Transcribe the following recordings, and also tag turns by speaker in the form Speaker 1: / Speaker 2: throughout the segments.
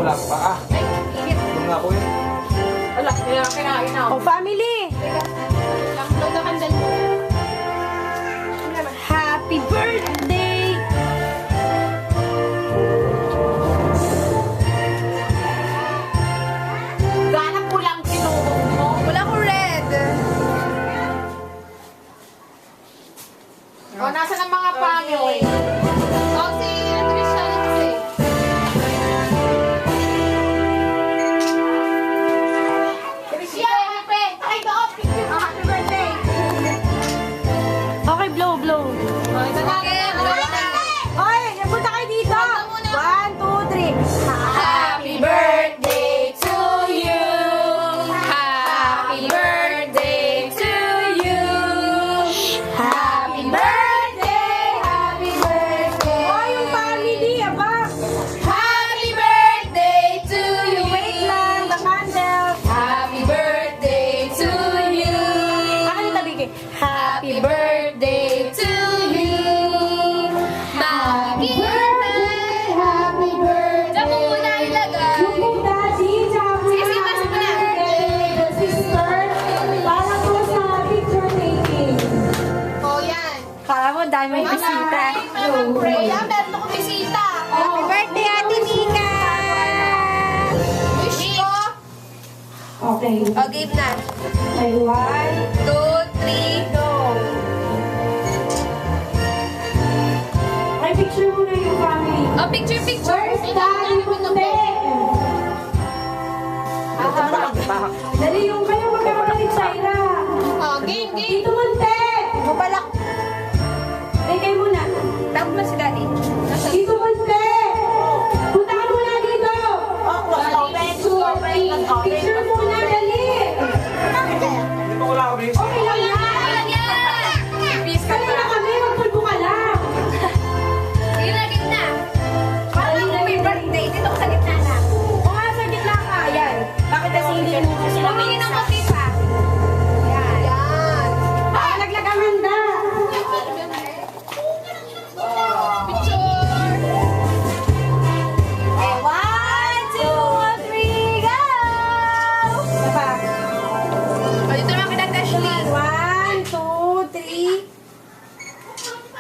Speaker 1: Wala pa ah.
Speaker 2: Ay, init.
Speaker 1: Yung nga ko yun.
Speaker 2: Wala, kinain na ako.
Speaker 3: Oh, family!
Speaker 2: Lang daw na kandal mo.
Speaker 3: Happy birthday!
Speaker 2: Gana po lang sinubog mo.
Speaker 3: Wala ko red.
Speaker 2: O, nasa ng mga family? O, si Trisha kasi. Trisha, happy! Ay, doon! Picture mo! Happy birthday!
Speaker 3: Okay, blow, blow.
Speaker 2: O, ito na.
Speaker 3: Hoy, punta kayo dito! 1, 2, 3.
Speaker 2: Happy birthday to you! Happy birthday to you! Happy birthday! Happy birthday!
Speaker 3: Oh, yung family, aba!
Speaker 2: Happy birthday to you!
Speaker 3: Wait lang, the candle.
Speaker 2: Happy birthday to you!
Speaker 3: Akin yung tabi kay.
Speaker 2: Happy birthday to you! Happy birthday! Happy birthday! Diyan mo muna ilagay.
Speaker 3: Yung daddy, tsaka po
Speaker 2: Sige, sige, pasok mo na.
Speaker 3: the sister, para po sa picture taking.
Speaker 2: O, yan.
Speaker 3: Kala mo, dahil may bisita.
Speaker 2: Pray. Yan, meron akong bisita.
Speaker 3: Happy birthday, Ate Mika!
Speaker 2: Wish ko.
Speaker 3: Okay.
Speaker 2: O, game na.
Speaker 3: Okay, 1,
Speaker 2: 2, 3, go.
Speaker 3: okay, picture muna yung family.
Speaker 2: O, picture, picture.
Speaker 3: Where's daddy Munte? Dali yung kayo magkakabalik, Shaira.
Speaker 2: O, game, game.
Speaker 3: Dito Munte! Mabalak. Dali kayo muna.
Speaker 2: Tawag na si Daddy.
Speaker 3: Dito Munte! Punta ka muna dito! Picture muna, dali!
Speaker 1: Hindi pa wala kami.
Speaker 3: Okay lang yan!
Speaker 2: Peace ka
Speaker 3: Kaya na
Speaker 2: pa.
Speaker 3: kami, magpulpo ka lang.
Speaker 2: Sige na, game na. Parang ako may birthday. Dito ko sa gitna na.
Speaker 3: O nga, sa gitna ka. Ayan. Bakit kasi hindi mo kasi
Speaker 2: Pumingin ng kape pa. Yan. Yan.
Speaker 3: Ah, naglagang handa.
Speaker 2: Picture.
Speaker 3: Eh, 1, 2, 3, go! Isa pa.
Speaker 2: O, dito naman kita, Ashley.
Speaker 3: 1, 2, 3.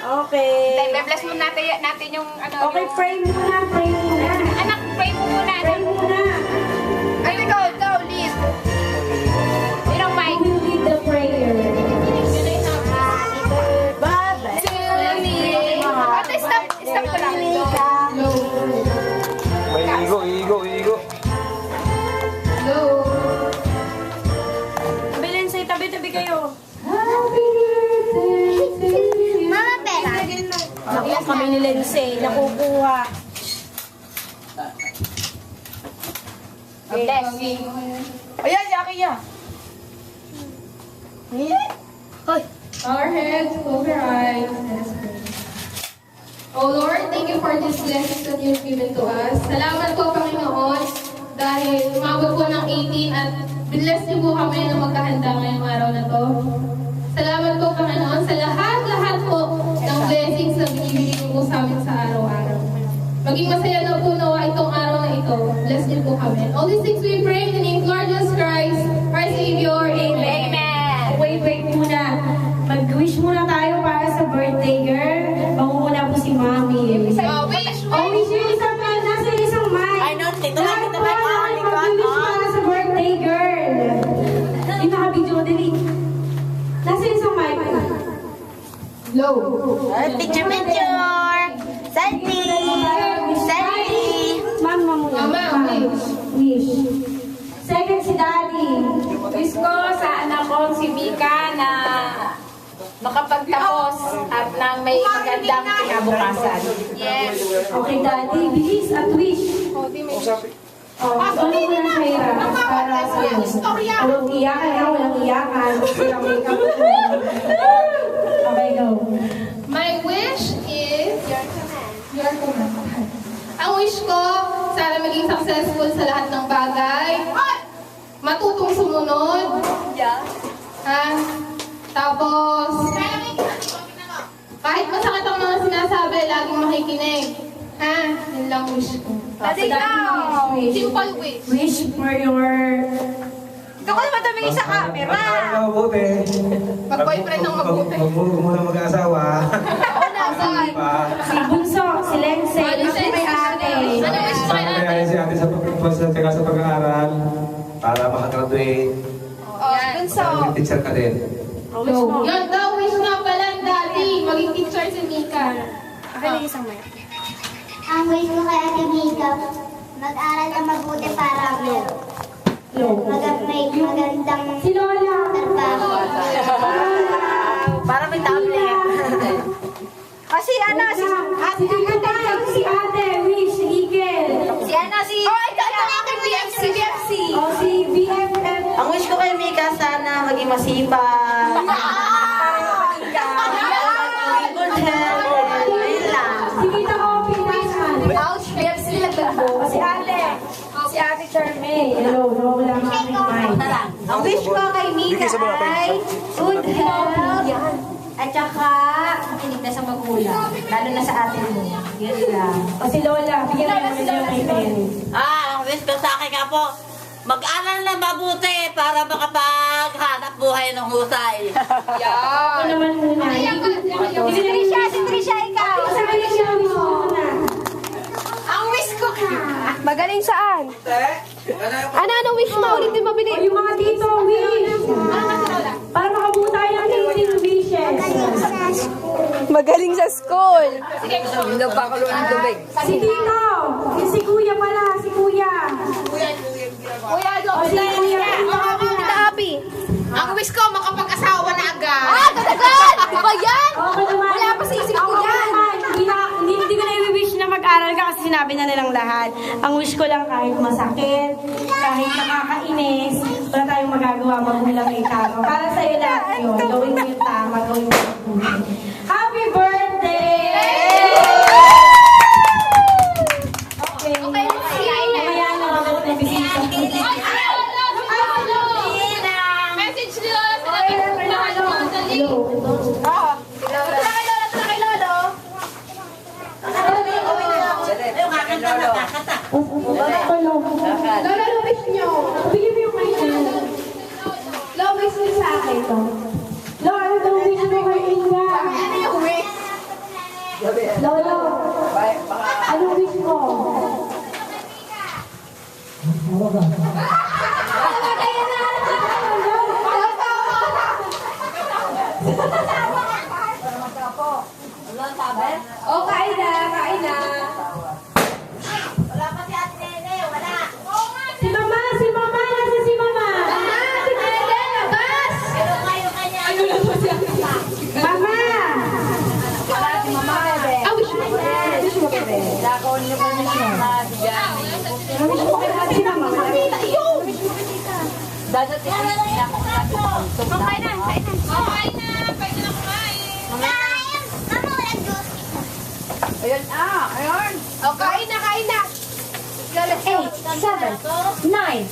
Speaker 3: Okay.
Speaker 2: Bless mo natin yung ano.
Speaker 3: Okay, pray muna, pray muna.
Speaker 2: Anak, pray mo muna.
Speaker 3: Pray muna.
Speaker 2: Ay, ikaw, lead. Yun ang mic.
Speaker 3: We will lead the prayer. Bye-bye.
Speaker 2: Ate, stop ko lang.
Speaker 1: May igo.
Speaker 3: Bilin sa'yo, tabi-tabi kayo.
Speaker 2: Mama, pera.
Speaker 3: Naku, kami ni Lindsay, nakukuha.
Speaker 2: Blessing.
Speaker 3: Ayan, Jackie niya.
Speaker 4: Our heads, close our eyes, and let us pray. Oh Lord, thank you for this blessings that you've given to us. Salamat po, Panginoon, dahil umabot po ng 18 at bless niyo po kami na magkahanda ngayong araw na to. Salamat po, Panginoon, sa lahat po ng blessings na binibigay niyo po sa amin sa araw-araw. Maging masaya na po nawa itong araw na ito. Bless niyo po kami. All these things we pray in the name of Lord Jesus Christ, our Savior. Amen.
Speaker 3: Wait muna. Mag-wish muna tayo para sa birthday girl. Pangunguna po si Mami.
Speaker 2: Oh, wish.
Speaker 3: Oh, wish yung isang nasa isang mic.
Speaker 5: Ay, no, tito lang kita
Speaker 3: Lahat
Speaker 5: na
Speaker 3: po, mag-wish para sa birthday girl. Yung naka-video, dali. Nasa isang mic.
Speaker 4: Low.
Speaker 5: Picture. Selfie.
Speaker 3: Mama muna.
Speaker 4: Mama,
Speaker 3: Wish. Second si Daddy.
Speaker 2: Wish ko sa anak ko si Mika na makapagtapos at na may magandang kinabukasan. Yes.
Speaker 3: Okay, Daddy. Bilis at wish. Oh, ano mo na Shaira? Para sa walang iyakan ha, walang iyakan. Walang makeup. Okay, go.
Speaker 4: My wish is your command. Ang wish ko, sana maging successful sa lahat ng bagay. Matutong sumunod. Ha? Tapos, kahit masakit ang mga sinasabi, laging makikinig. Ha? Yun lang wish ko.
Speaker 2: Dati ikaw.
Speaker 4: Simple wish.
Speaker 3: Wish for your...
Speaker 2: Ito ko naman tumingin sa camera.
Speaker 1: Mag-aaral na mabuti.
Speaker 4: Mag-boyfriend ng mabuti.
Speaker 1: Huwag muna mag-asawa.
Speaker 4: Ako nasaan?
Speaker 3: Si Bunso, si Lense,
Speaker 4: Ano
Speaker 3: si may ate.
Speaker 4: Ano wish mo kay ate?
Speaker 1: Kaya si ate sa pag-aaral para makagraduate.
Speaker 4: Yan.
Speaker 1: Maging teacher ka din.
Speaker 4: Yun daw, wish nga pala, Daddy. Maging teacher si Mika.
Speaker 6: Ang wish ko kay Ate Mika, mag-aral na mabuti para may magandang
Speaker 3: Si Lola.
Speaker 6: trabaho.
Speaker 2: Para may tablet. Kasi ano, si
Speaker 3: Si Tito Pai, si ate, wish, si Igel.
Speaker 2: si ano, si... Oh, ito aking BFC, BFC.
Speaker 3: O si BFF.
Speaker 5: Ang wish ko kay Mika, sana maging masipag. Good health. Ayun lang.
Speaker 3: Si Tita Opi, nasaan?
Speaker 2: Ouch, BFC nagtagbo.
Speaker 3: O si ate. Si ate Charmaine. Hello, nawawala ang aking mind.
Speaker 5: Ang wish ko kay Mika ay good health. At saka, makinig na sa magulang. Lalo na sa atin mo. Yun lang.
Speaker 3: O si Lola, bigyan mo naman yung kay parents.
Speaker 7: Ang wish ko sa akin nga po, mag-aral na mabuti para makapaghanap buhay ng husay.
Speaker 3: Ako naman muna.
Speaker 2: Si Trisha, ikaw.
Speaker 3: Sa kanya siya wish mo muna.
Speaker 2: Ang wish ko magaling saan? Ano wish mo? Ulitin mo
Speaker 3: O
Speaker 2: binili.
Speaker 3: yung mga tito, wish. Para makabuo tayo ng 18 wishes.
Speaker 2: Magaling sa school. Nagpakulo ng tubig.
Speaker 3: Si Tito. Si Kuya pala, si Kuya.
Speaker 2: Kuya,
Speaker 3: O si Kuya.
Speaker 2: Tita Happy.
Speaker 4: Ang wish ko, makapag-asawa na agad.
Speaker 2: Katagal! Di ba yan?
Speaker 3: Okay naman.
Speaker 2: Wala pa sa isip ko
Speaker 3: Ako
Speaker 2: yan.
Speaker 3: naman, hindi ko na i-wish na mag-aral ka kasi sinabi na nilang lahat. Ang wish ko lang kahit masakit, kahit nakakainis, wala tayong magagawa, magulang ay tama. Para sa'yo lahat yun. Gawin mo yung tama, gawin mo yung mabuti. Happy birthday! Okay. Mamaya na ako na bisita.
Speaker 4: Message nila sa natin.
Speaker 3: Lola, wish nyo. Bigyan mo yung mic nyo. Lola, wish mo sa akin to. Lola, ano daw wish mo kay Inga?
Speaker 4: Ano yung wish?
Speaker 3: Lolo, ano wish mo?
Speaker 2: O, kain na, kain na.
Speaker 3: Si Mama, si Mama, nasa si Mama?
Speaker 2: Si Nene, labas!
Speaker 3: Mama! Si Mama.
Speaker 2: Kain na, kain na.
Speaker 4: Kumain na. Pwede na kumain.
Speaker 2: O, kain na, kain na. 8, 7, 9.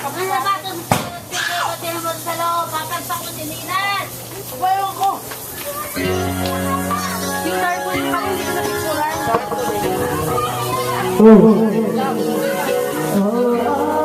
Speaker 7: Ang nabatang tinamon sa loob, papansak mo dininan.
Speaker 2: Yung dark one, parang hindi ko na picturean.
Speaker 3: Oh.